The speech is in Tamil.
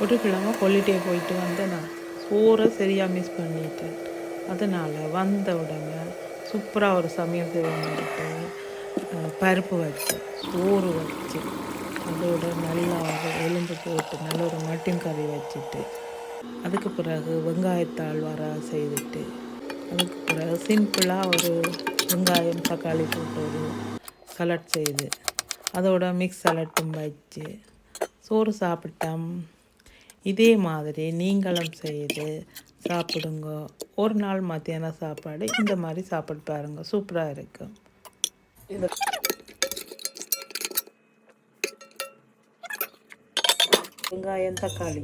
ஒரு கிழமை கொல்லிட்டே போயிட்டு வந்தேன். நான் சோறை சரியாக மிஸ் பண்ணிட்டேன். அதனால் வந்த உடனே சூப்பராக ஒரு சமையல் செய்வோம்ட்டு பருப்பு வச்சேன், சோறு வச்சு, அதோட நல்லா ஒரு எலும்பு போட்டு நல்ல ஒரு மட்டன் கறி வச்சுட்டு, அதுக்கு பிறகு வெங்காயத்தாள் வர செய்துட்டு, அதுக்கு பிறகு சிம்பிளாக ஒரு வெங்காயம் தக்காளி போட்டு ஒரு சலட் செய்து, அதோட மிக்ஸ் சலட்டும் வச்சு சோறு சாப்பிட்டோம். இதே மாதிரி நீங்களும் செய்து சாப்பிடுங்க. ஒரு நாள் மத்தியான சாப்பாடு இந்த மாதிரி சாப்பிட்டு பாருங்க, சூப்பராக இருக்கும். இந்த வெங்காயம் தக்காளி